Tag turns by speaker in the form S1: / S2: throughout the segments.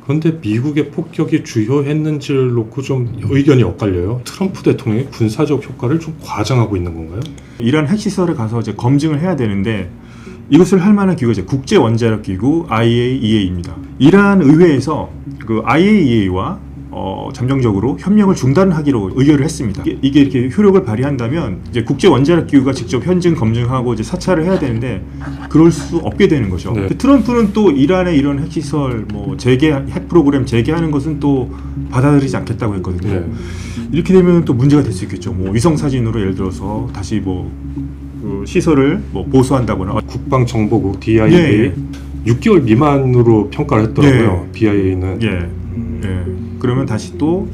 S1: 그런데 미국의 폭격이 주요했는지를 놓고 좀 의견이 엇갈려요. 트럼프 대통령이 군사적 효과를 좀 과장하고 있는 건가요?
S2: 이란 핵시설에 가서 이제 검증을 해야 되는데 이것을 할 만한 기구가 이제 국제원자력기구 IAEA입니다. 이란 의회에서 그 IAEA와 잠정적으로 협력을 중단하기로 의결을 했습니다. 이게 이렇게 효력을 발휘한다면 이제 국제원자력기구가 직접 현증 검증하고 이제 사찰을 해야 되는데 그럴 수 없게 되는 거죠.
S1: 네.
S2: 트럼프는 또 이란의 이런 핵시설 재개 핵 프로그램 재개하는 것은 또 받아들이지 않겠다고 했거든요.
S1: 네.
S2: 이렇게 되면 또 문제가 될 수 있겠죠. 위성 사진으로 예를 들어서 다시 그 시설을 보수한다거나.
S1: 국방정보국 DIA
S2: 예.
S1: 6개월 미만으로 평가를 했더라고요.
S2: 예.
S1: BIA는.
S2: 예. 그러면 다시 또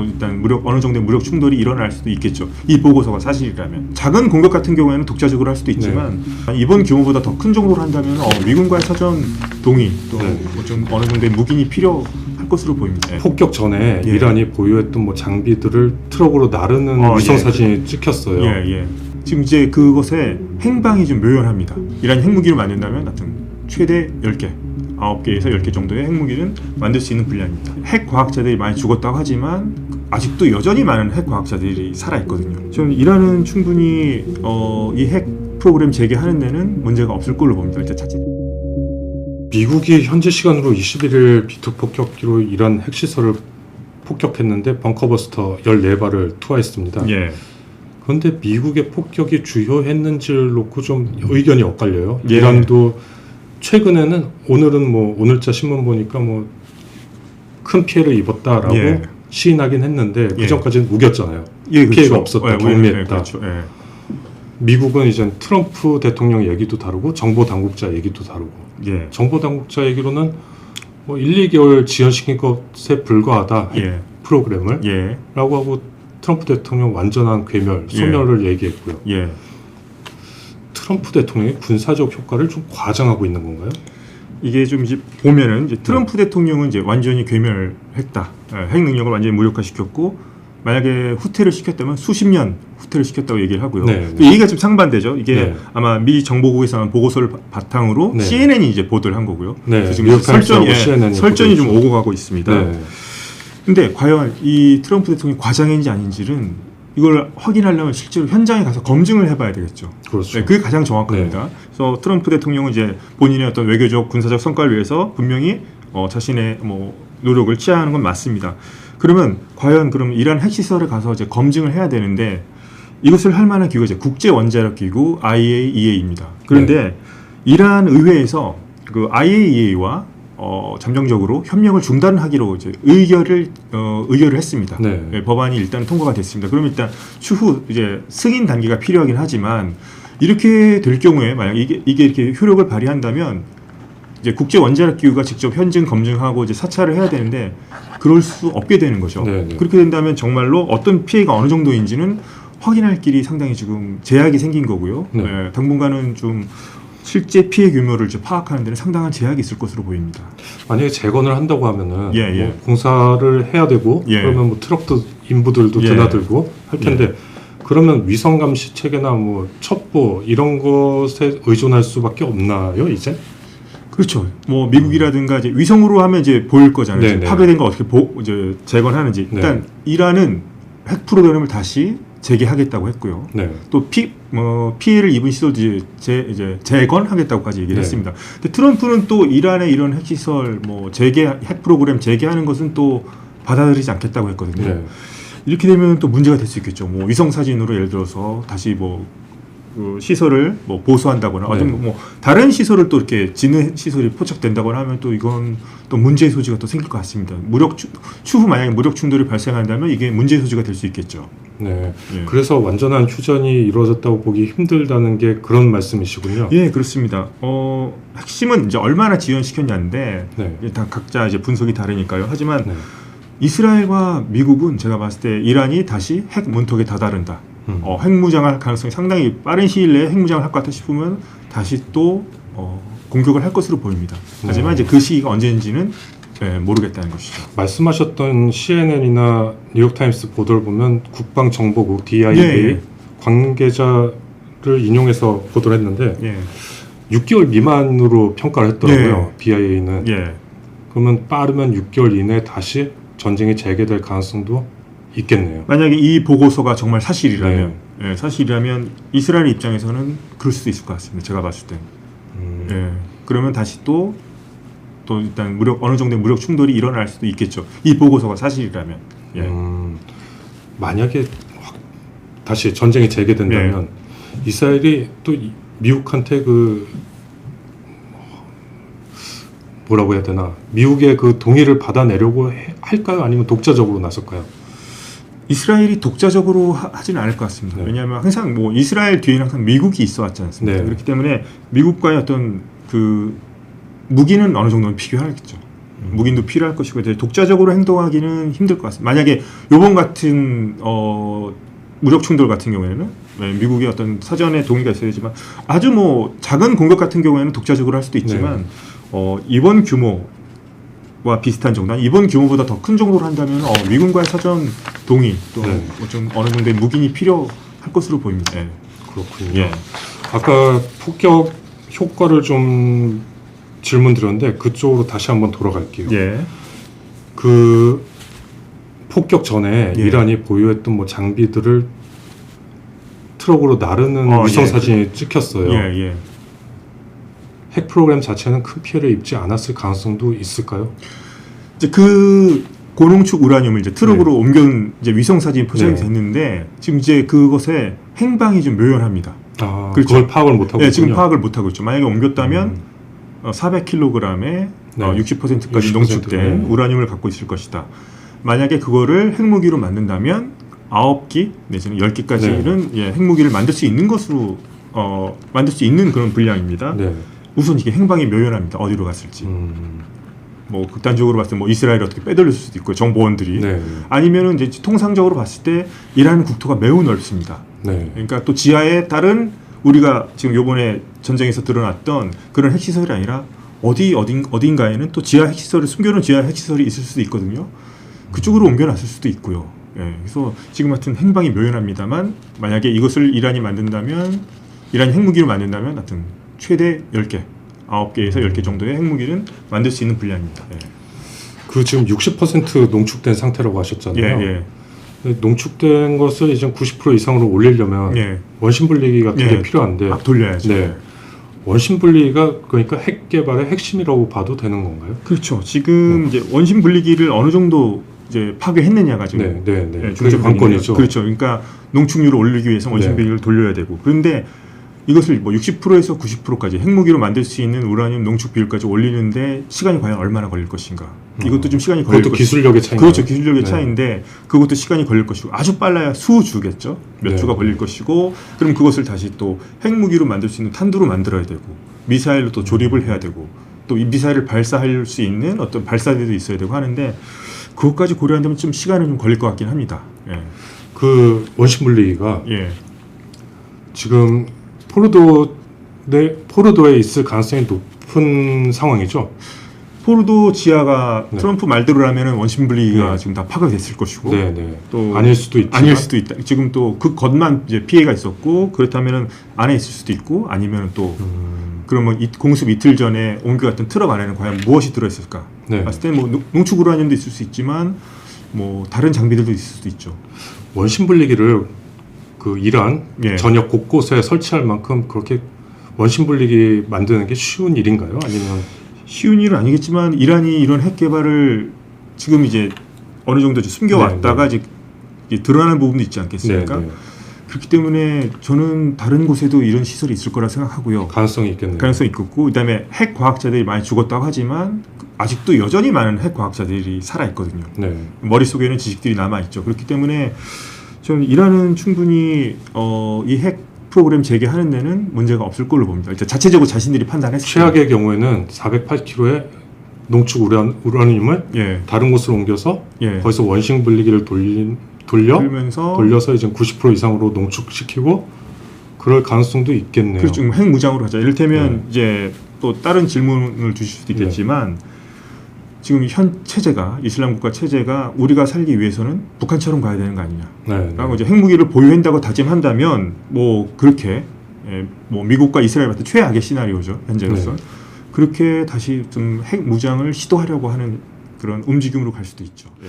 S2: 일단 어느 정도의 무력 충돌이 일어날 수도 있겠죠. 이 보고서가 사실이라면. 작은 공격 같은 경우에는 독자적으로 할 수도 있지만 이번 규모보다 더 큰 정도로 한다면 미군과의 사전 동의 또 좀 어느 정도의 무기이 필요할 것으로 보입니다.
S1: 폭격 전에 이란이 보유했던 장비들을 트럭으로 나르는 위성 사진이 찍혔어요.
S2: 지금 이제 그것의 행방이 좀 묘연합니다. 이란이 핵무기를 만든다면 하여튼 최대 10개, 9개에서 10개 정도의 핵무기는 만들 수 있는 분량입니다. 핵과학자들이 많이 죽었다고 하지만 아직도 여전히 많은 핵과학자들이 살아있거든요. 저는 이란은 충분히 이 핵 프로그램 재개하는 데는 문제가 없을 걸로 봅니다. 일단
S1: 미국이 현지 시간으로 21일 B2 폭격기로 이란 핵시설을 폭격했는데 벙커버스터 14발을 투하했습니다. 그런데 미국의 폭격이 주요했는지를 놓고 좀 의견이 엇갈려요. 이란도 최근에는 오늘은 오늘자 신문 보니까 큰 피해를 입었다라고 시인하긴 했는데 그 전까지는 우겼잖아요. 피해가 없었다, 경미했다.
S2: 그렇죠.
S1: 미국은 이제 트럼프 대통령 얘기도 다르고 정보 당국자 얘기도 다르고. 정보 당국자 얘기로는 1, 2개월 지연시킨 것에 불과하다. 프로그램을 라고 하고 트럼프 대통령 완전한 괴멸, 소멸을 얘기했고요. 트럼프 대통령이 군사적 효과를 좀 과장하고 있는 건가요?
S2: 이게 좀 이제 보면은 이제 트럼프 대통령은 이제 완전히 괴멸했다. 핵 능력을 완전히 무력화시켰고 만약에 후퇴를 시켰다면 수십 년 후퇴를 시켰다고 얘기를 하고요. 얘기가 좀 상반되죠. 이게 아마 미 정보국에서 한 보고서를 바탕으로 CNN이 이제 보도를 한 거고요.
S1: 지금
S2: 설전이 좀 오고 가고 있습니다. 근데 과연 이 트럼프 대통령이 과장인지 아닌지는 이걸 확인하려면 실제로 현장에 가서 검증을 해봐야 되겠죠.
S1: 그렇죠.
S2: 그게 가장 정확합니다. 그래서 트럼프 대통령은 이제 본인의 어떤 외교적 군사적 성과를 위해서 분명히 자신의 노력을 취하는 건 맞습니다. 그러면 과연 이란 핵시설에 가서 이제 검증을 해야 되는데 이것을 할 만한 기구가 이제 국제원자력기구 IAEA입니다. 그런데 이란 의회에서 그 IAEA와 잠정적으로 협력을 중단하기로 이제 의결을 했습니다. 법안이 일단 통과가 됐습니다. 그러면 일단 추후 이제 승인 단계가 필요하긴 하지만 이렇게 될 경우에 만약 이게 이렇게 효력을 발휘한다면 이제 국제원자력기구가 직접 현증 검증하고 이제 사찰을 해야 되는데 그럴 수 없게 되는 거죠. 그렇게 된다면 정말로 어떤 피해가 어느 정도인지는 확인할 길이 상당히 지금 제약이 생긴 거고요. 당분간은 좀 실제 피해 규모를 파악하는 데는 상당한 제약이 있을 것으로 보입니다.
S1: 만약에 재건을 한다고 하면은 공사를 해야 되고 그러면 트럭도 인부들도 드나들고 할 텐데 그러면 위성 감시 체계나 첩보 이런 것에 의존할 수밖에 없나요, 이제?
S2: 그렇죠. 미국이라든가 이제 위성으로 하면 이제 보일 거잖아요. 파괴된 거 어떻게 이제 재건하는지. 일단 이란은 핵 프로그램을 다시 재개하겠다고 했고요. 또 피해를 입은 시설도 이제 재건하겠다고까지 얘기를 했습니다. 근데 트럼프는 또 이란의 이런 핵시설 핵 프로그램 재개하는 것은 또 받아들이지 않겠다고 했거든요. 이렇게 되면 또 문제가 될 수 있겠죠. 위성 사진으로 예를 들어서 다시 그 시설을 보수한다거나 다른 시설을 또 이렇게 지는 시설이 포착된다거나 하면 또 이건 또 문제의 소지가 또 생길 것 같습니다. 추후 만약에 무력 충돌이 발생한다면 이게 문제의 소지가 될 수 있겠죠.
S1: 그래서 완전한 휴전이 이루어졌다고 보기 힘들다는 게 그런 말씀이시군요.
S2: 그렇습니다. 핵심은 이제 얼마나 지연시켰냐인데 다 각자 이제 분석이 다르니까요. 하지만 이스라엘과 미국은 제가 봤을 때 이란이 다시 핵 문턱에 다다른다. 핵무장할 가능성이 상당히 빠른 시일 내에 핵무장을 할 것 같다 싶으면 다시 또 공격을 할 것으로 보입니다. 하지만 이제 그 시기가 언제인지는 모르겠다는 것이죠.
S1: 말씀하셨던 CNN이나 뉴욕타임스 보도를 보면 국방정보국 DIA 관계자를 인용해서 보도를 했는데 6개월 미만으로 평가를 했더라고요. BIA는. 그러면 빠르면 6개월 이내에 다시 전쟁이 재개될 가능성도 있겠네요.
S2: 만약에 이 보고서가 정말 사실이라면, 예, 사실이라면 이스라엘 입장에서는 그럴 수도 있을 것 같습니다. 제가 봤을 때. 예, 그러면 다시 또 일단 어느 정도의 무력 충돌이 일어날 수도 있겠죠. 이 보고서가 사실이라면. 예.
S1: 만약에 다시 전쟁이 재개된다면 이스라엘이 또 미국한테 뭐라고 해야 되나, 미국의 그 동의를 받아내려고 할까요? 아니면 독자적으로 나설까요?
S2: 이스라엘이 독자적으로 하지는 않을 것 같습니다.
S1: 네.
S2: 왜냐하면 항상 뭐 이스라엘 뒤에는 항상 미국이 있어 왔지 않습니까?
S1: 네.
S2: 그렇기 때문에 미국과의 어떤 그 무기는 어느 정도는 필요하겠죠. 무기도 필요할 것이고, 이제 독자적으로 행동하기는 힘들 것 같습니다. 만약에 요번 같은 무력 충돌 같은 경우에는 미국의 어떤 사전에 동의가 있어야지만, 아주 뭐 작은 공격 같은 경우에는 독자적으로 할 수도 있지만 이번 규모와 비슷한 정도, 이번 규모보다 더 큰 정도로 한다면 미군과의 사전 동의 또 좀 어느 정도의 무기이 필요할 것으로 보입니다. 예.
S1: 그렇군요.
S2: 예.
S1: 아까 폭격 효과를 좀 질문 드렸는데 그쪽으로 다시 한번 돌아갈게요.
S2: 예.
S1: 그 폭격 전에
S2: 예.
S1: 이란이 보유했던 뭐 장비들을 트럭으로 나르는 위성 사진이 찍혔어요.
S2: 예.
S1: 핵 프로그램 자체는 큰 피해를 입지 않았을 가능성도 있을까요?
S2: 이제 그 고농축 우라늄을 이제 트럭으로 옮겨온 이제 위성 사진이 포착이 됐는데, 지금 이제 그것의 행방이 좀 묘연합니다.
S1: 아,
S2: 그렇죠.
S1: 그걸 파악을 못 하고 있군요.
S2: 지금 파악을 못 하고 있죠. 만약에 옮겼다면 400kg에 60%까지 농축된 우라늄을 갖고 있을 것이다. 만약에 그거를 핵무기로 만든다면 9기 내지는 10기까지는 핵무기를 만들 수 있는 것으로 만들 수 있는 그런 분량입니다. 우선 이게 행방이 묘연합니다. 어디로 갔을지. 뭐 극단적으로 봤을 때 뭐 이스라엘 어떻게 빼돌릴 수도 있고, 정보원들이. 아니면은 이제 통상적으로 봤을 때 이란 국토가 매우 넓습니다. 그러니까 또 지하에 다른 우리가 지금 요번에 전쟁에서 드러났던 그런 핵시설이 아니라 어딘가에는 또 지하 핵시설을 숨겨놓은 지하 핵시설이 있을 수도 있거든요. 그쪽으로 옮겨놨을 수도 있고요. 그래서 지금 같은 행방이 묘연합니다만, 만약에 이것을 이란이 핵무기로 만든다면 하여튼 최대 10개, 9개에서 10개 정도의 핵무기는 만들 수 있는 분량입니다.
S1: 그 지금 60% 농축된 상태라고 하셨잖아요. 농축된 것을 이제 90% 이상으로 올리려면 원심 분리기 같은 게 필요한데
S2: 돌려야죠.
S1: 원심 분리기가 그러니까 핵 개발의 핵심이라고 봐도 되는 건가요?
S2: 그렇죠. 지금 이제 원심 분리기를 어느 정도 이제 파괴했느냐가 지금
S1: 그게 관건이죠.
S2: 그렇죠. 그러니까 농축률을 올리기 위해서 원심 분리기를 돌려야 되고, 그런데 이것을 뭐 60%에서 90%까지 핵무기로 만들 수 있는 우라늄 농축 비율까지 올리는데 시간이 과연 얼마나 걸릴 것인가? 이것도 좀 시간이 걸릴
S1: 것이고. 그것도 기술력의 차이.
S2: 그렇죠. 기술력의 차이인데 그것도 시간이 걸릴 것이고, 아주 빨라야 수주겠죠. 몇 주가 걸릴 것이고, 그럼 그것을 다시 또 핵무기로 만들 수 있는 탄두로 만들어야 되고, 미사일로 또 조립을 해야 되고, 또 이 미사일을 발사할 수 있는 어떤 발사대도 있어야 되고 하는데, 그것까지 고려한다면 좀 시간은 좀 걸릴 것 같긴 합니다.
S1: 그 원심 분리기가 지금 포르도에 있을 가능성이 높은 상황이죠.
S2: 포르도 지하가 트럼프 말대로라면 원심 분리기가 지금 다 파괴됐을 것이고,
S1: 또 아닐 수도
S2: 있다. 지금 또 그 겉만 이제 피해가 있었고, 그렇다면은 안에 있을 수도 있고, 아니면 또 그러면 공습 이틀 전에 옮겨갔던 트럭 안에는 과연 무엇이 들어있을까? 봤을 때 뭐 농축 우라늄도 있을 수 있지만 뭐 다른 장비들도 있을 수도 있죠.
S1: 원심 분리기를 그 이란 전역 곳곳에 설치할 만큼 그렇게 원심 분리기 만드는 게 쉬운 일인가요? 아니면
S2: 쉬운 일은 아니겠지만, 이란이 이런 핵 개발을 지금 이제 어느 정도 숨겨왔다가 이제 드러나는 부분도 있지 않겠습니까? 그렇기 때문에 저는 다른 곳에도 이런 시설이 있을 거라 생각하고요.
S1: 가능성이 있겠네요.
S2: 가능성이 있겠고, 그다음에 핵 과학자들이 많이 죽었다고 하지만 아직도 여전히 많은 핵 과학자들이 살아 있거든요. 머릿속에는 지식들이 남아 있죠. 그렇기 때문에 저는 이란은 충분히 이 핵 프로그램 재개하는 데는 문제가 없을 걸로 봅니다. 일단 자체적으로 자신들이 판단했을 때.
S1: 최악의 경우에는 408kg의 농축 우라늄을 다른 곳으로 옮겨서 거기서 원심 분리기를 돌려서 이제 90% 이상으로 농축시키고 그럴 가능성도 있겠네요.
S2: 그렇죠. 핵 무장으로 하자. 이를테면 이제 또 다른 질문을 주실 수도 있겠지만, 지금 현 체제가, 이슬람 국가 체제가 우리가 살기 위해서는 북한처럼 가야 되는 거 아니냐. 라고 이제 핵무기를 보유한다고 다짐한다면 뭐 그렇게 뭐 미국과 이스라엘 같은 최악의 시나리오죠, 현재로서. 그렇게 다시 좀 핵 무장을 시도하려고 하는 그런 움직임으로 갈 수도 있죠. 예.